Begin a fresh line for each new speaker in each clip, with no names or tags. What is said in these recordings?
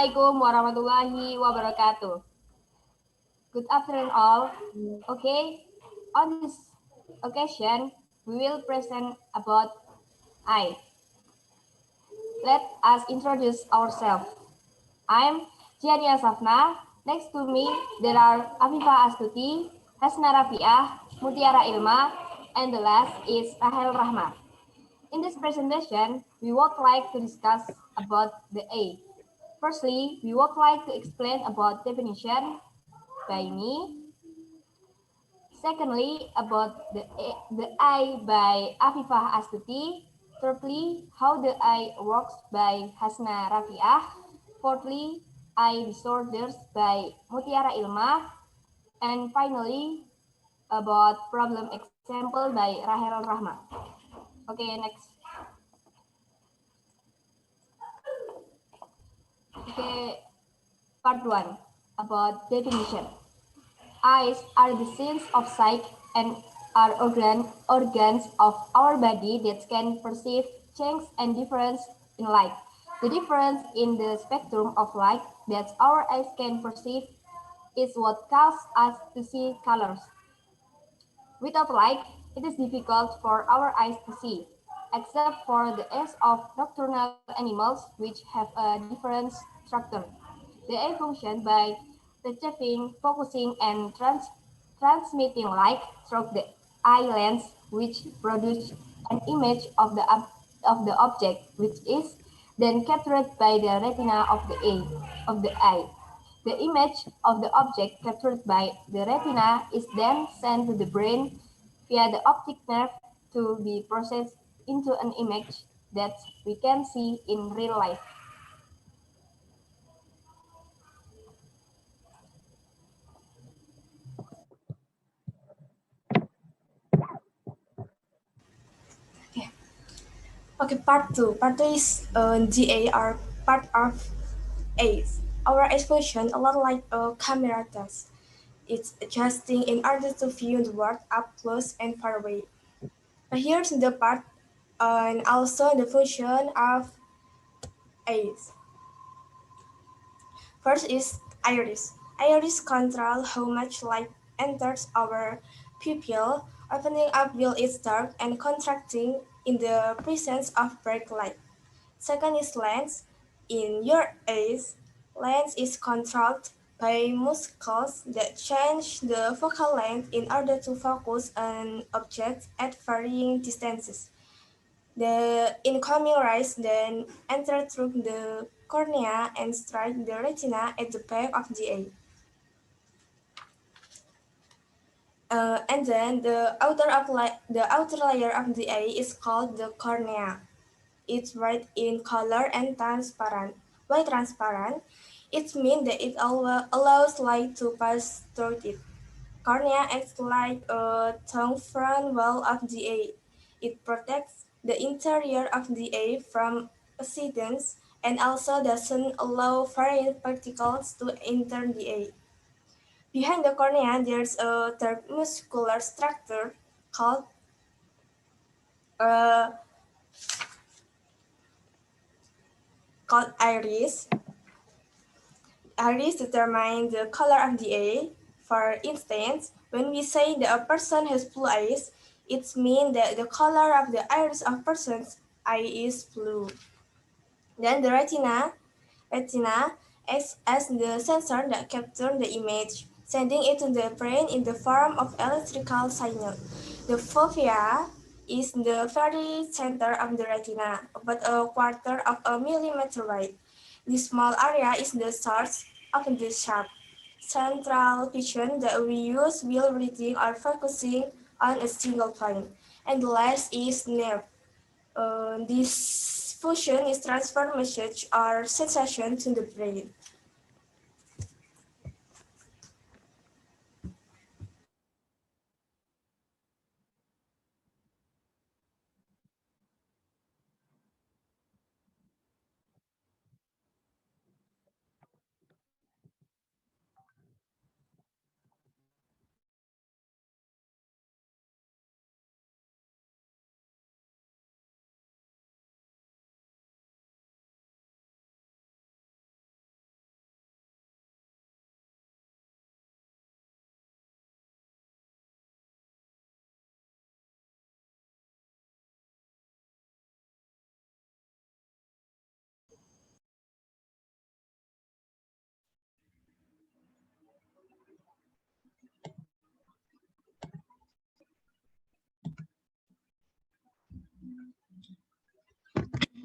Assalamualaikum warahmatullahi wabarakatuh. Good afternoon all. Okay, on this occasion, we will present about I. Let us introduce ourselves. I'm Jihan Inas. Next to me, there are Afifah S Astuti, Hasna Rafiah, Mutiara Ilma, and the last is Rahma. In this presentation, we would like to discuss about the A. Firstly, we would like to explain about definition by me. Secondly, about the I by Afifah S Astuti. Thirdly, how the I works by Hasna Rafiah. Fourthly, I disorders by Mutiara Ilma. And finally, about problem example by Rahma. Okay, next. Okay, part 1, about definition. Eyes are the sense of sight and are organs of our body that can perceive change and difference in light. The difference in the spectrum of light that our eyes can perceive is what causes us to see colors. Without light, it is difficult for our eyes to see, except for the eyes of nocturnal animals which have a different structure. The eye function by perceiving, focusing, and transmitting light through the eye lens, which produces an image of the object, which is then captured by the retina of the eye. The image of the object captured by the retina is then sent to the brain via the optic nerve to be processed into an image that we can see in real life.
Okay, part 2. Part 2 is GA are part of ACE. Our eyes function a lot like a camera does. It's adjusting in order to view the world up close and far away. Here's the part and also the function of ACE. First is iris. Iris control how much light enters our pupil, opening up while it's dark and contracting in the presence of bright light. Second is lens. In your eyes, lens is controlled by muscles that change the focal length in order to focus on objects at varying distances. The incoming rays then enter through the cornea and strike the retina at the back of the eye. And then the outer layer of the eye is called the cornea. It's white in color and transparent. Why transparent? It means that it allows light to pass through it. Cornea acts like a tongue front wall of the eye. It protects the interior of the eye from accidents and also doesn't allow foreign particles to enter the eye. Behind the cornea, there's a third muscular structure called uh, iris. Iris determines the color of the eye. For instance, when we say that a person has blue eyes, it means that the color of the iris of a person's eye is blue. Then the retina acts as the sensor that captures the image, sending it to the brain in the form of electrical signal. The fovea is the very center of the retina, about a quarter of a millimeter wide. This small area is the source of the sharp central vision that we use while reading or focusing on a single point. And the last is nerve. This function is transfer message or sensation to the brain.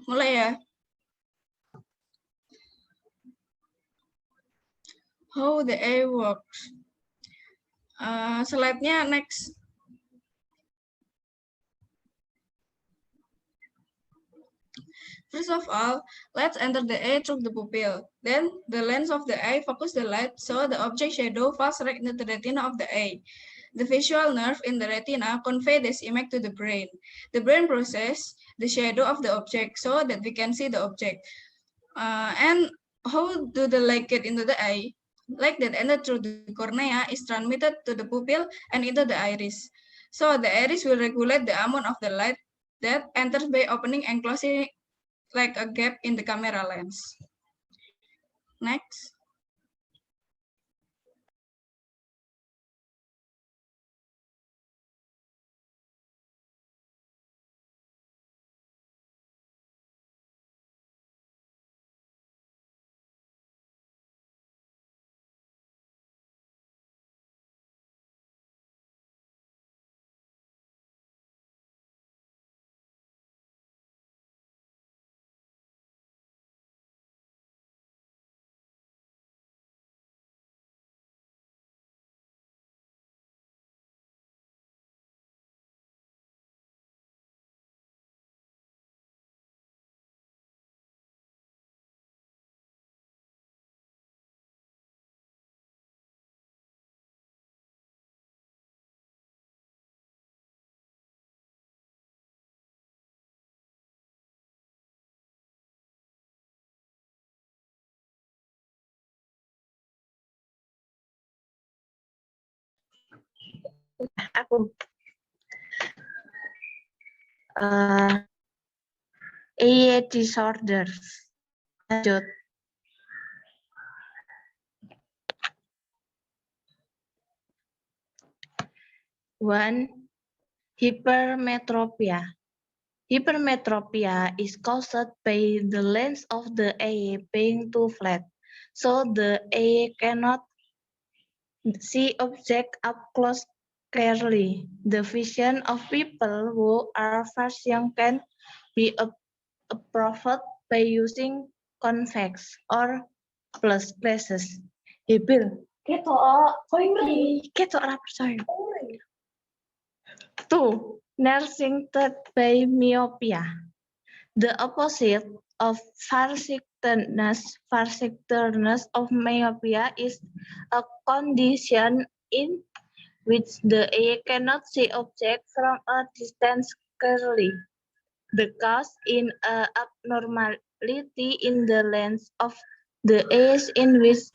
mulai ya. How the A works. Slide-nya next. First of all, let's enter the A through the pupil. Then the lens of the eye focus the light so the object shadow falls right into the retina of the eye. The visual nerve in the retina convey this image to the brain. The brain process the shadow of the object so that we can see the object. And how do the light get into the eye? Light that entered through the cornea is transmitted to the pupil and into the iris. So the iris will regulate the amount of the light that enters by opening and closing like a gap in the camera lens. Next.
Aku disorder. Lanjut. One, hypermetropia. Hypermetropia is caused by the lens of the eye being too flat, so the eye cannot see objects up close clearly. The vision of people who are very young can be improved by using convex or plus glasses. Bill. Ketok ra percaya. Two, nursing by myopia. The opposite of farsightedness of myopia is a condition in which the eye cannot see objects from a distance clearly. The cause is an abnormality in the lens of the eye in which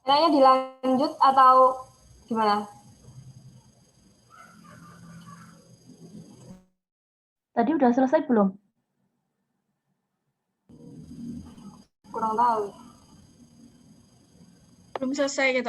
Enaknya dilanjut atau gimana?
Tadi udah selesai belum?
Kurang tahu.
Belum selesai gitu,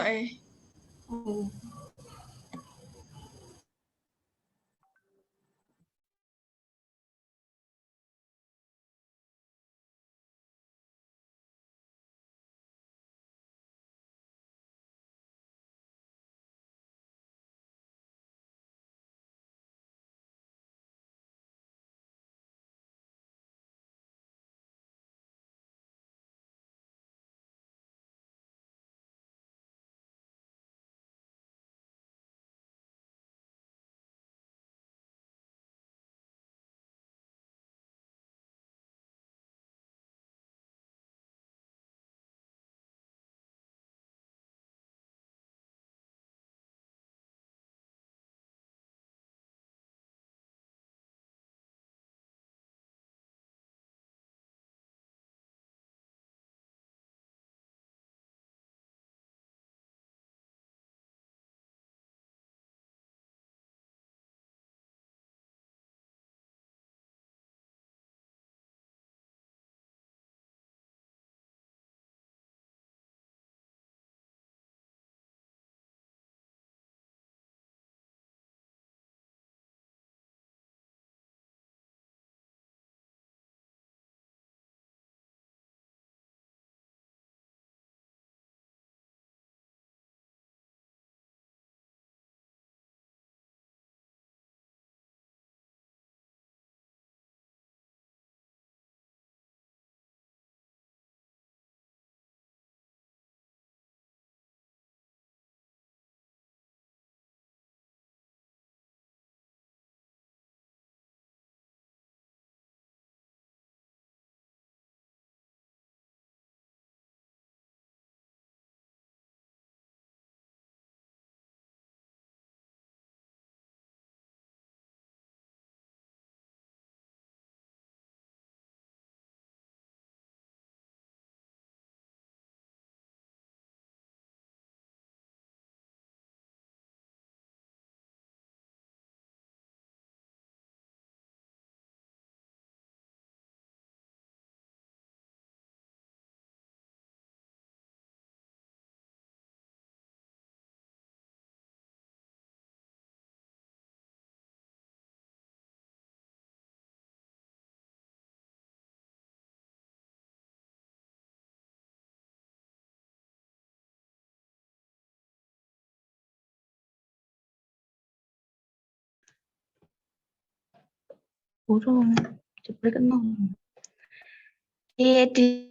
Burung.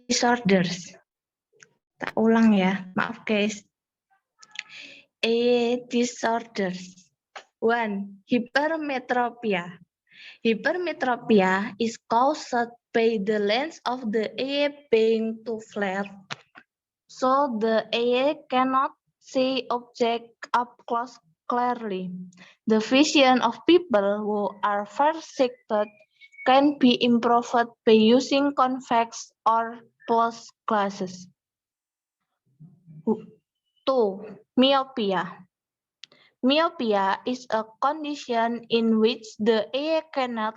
Disorders. Tak ulang ya, maaf guys. Disorders. 1. Hypermetropia. Hypermetropia is caused by the lens of the eye being too flat, so the eye cannot see objects up close clearly. The vision of people who are far-sighted can be improved by using convex or plus glasses. 2. Myopia. Myopia is a condition in which the eye cannot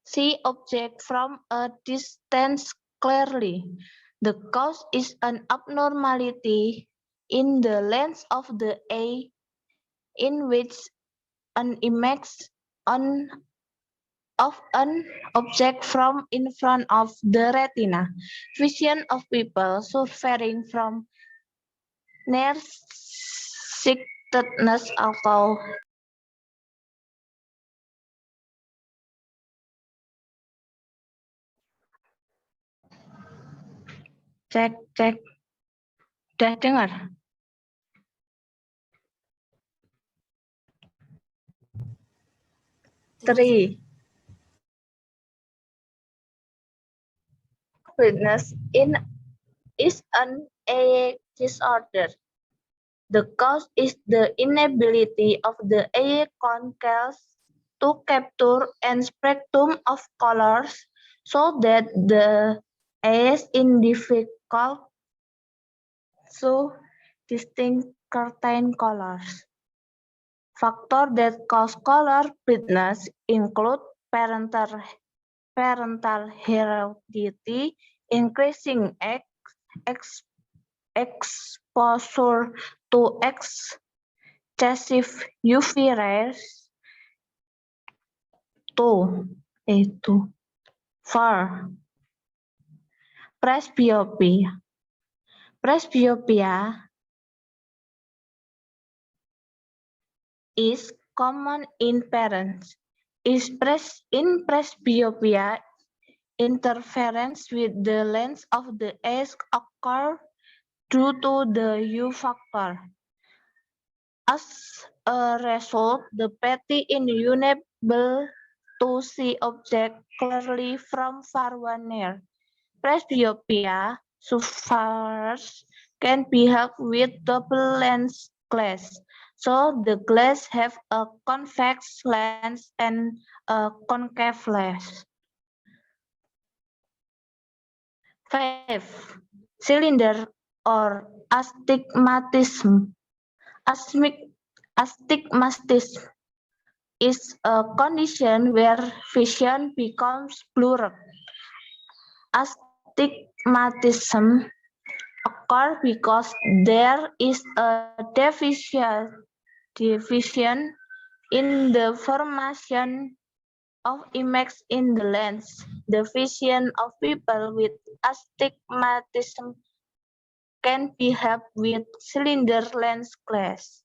see objects from a distance clearly. The cause is an abnormality in the lens of the eye in which an image of an object from in front of the retina. Vision of people suffering from nearsightedness atau cek. Udah dengar? Three. Blindness is an eye disorder. The cause is the inability of the eye corneas to capture a spectrum of colors, so that the eyes called two distinct curtain colors. Factors that cause color blindness include parental heredity, increasing exposure to excessive UV rays, far presbyopia. Presbyopia is common in parents. In presbyopia, interference with the lens of the eyes occur due to the U factor. As a result, the patty is unable to see objects clearly from far or near. Presbyopia sufferers can be helped with double lens glass. So the glass have a convex lens and a concave lens. 5. Cylinder or astigmatism. Astigmatism is a condition where vision becomes blurred. Astigmatism occurs because there is a deviation in the formation of images in the lens. The vision of people with astigmatism can be helped with cylinder lens glass.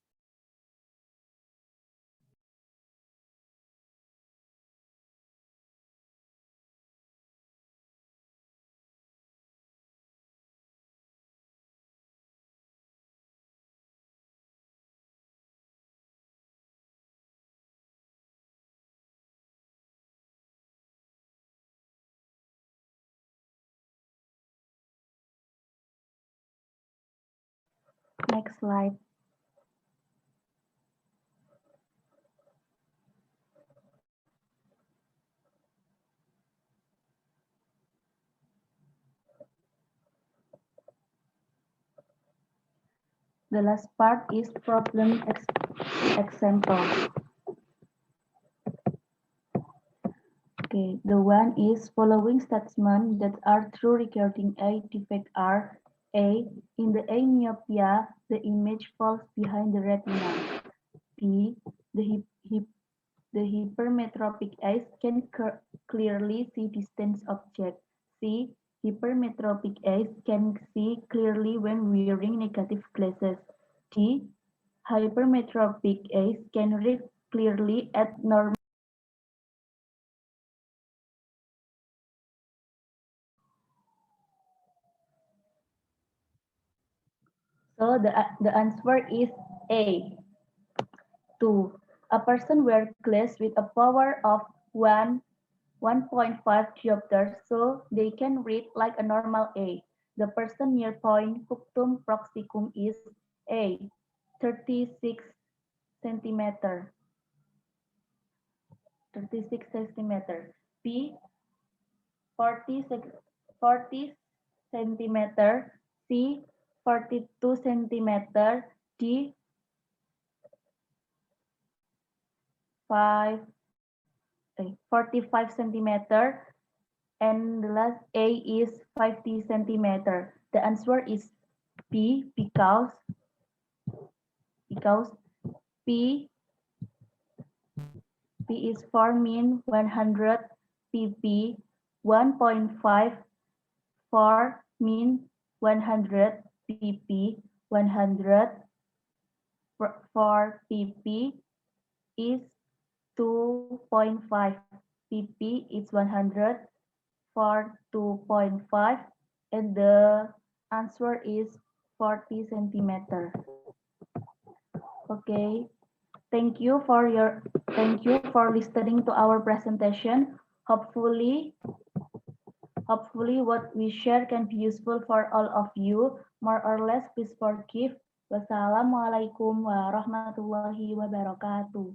Next slide. The last part is problem example. Okay, the one is following statements that are true regarding a defect are A. In the eye myopia, the image falls behind the retina. B. The hypermetropic eyes can clearly see distant objects. C. Hypermetropic eyes can see clearly when wearing negative glasses. D. Hypermetropic eyes can read clearly at normal. So the answer is A. 2. A person wears glasses with a power of 1.5 diopters, so they can read like a normal A. The person near point punctum proximum is A. 36 centimeter. 36 centimeter. B. 40 centimeter. C. 42 centimeter. D. 45 centimeter, and the last A is 50 centimeter. The answer is B because P is for mean 100 pp, 1.5 for mean 100 pp, 100 for pp is 2.5, pp is 100 for 2.5, and the answer is 40 centimeter. Okay, thank you for listening to our presentation. Hopefully what we share can be useful for all of you. More or less, please forgive. Wassalamualaikum warahmatullahi wabarakatuh.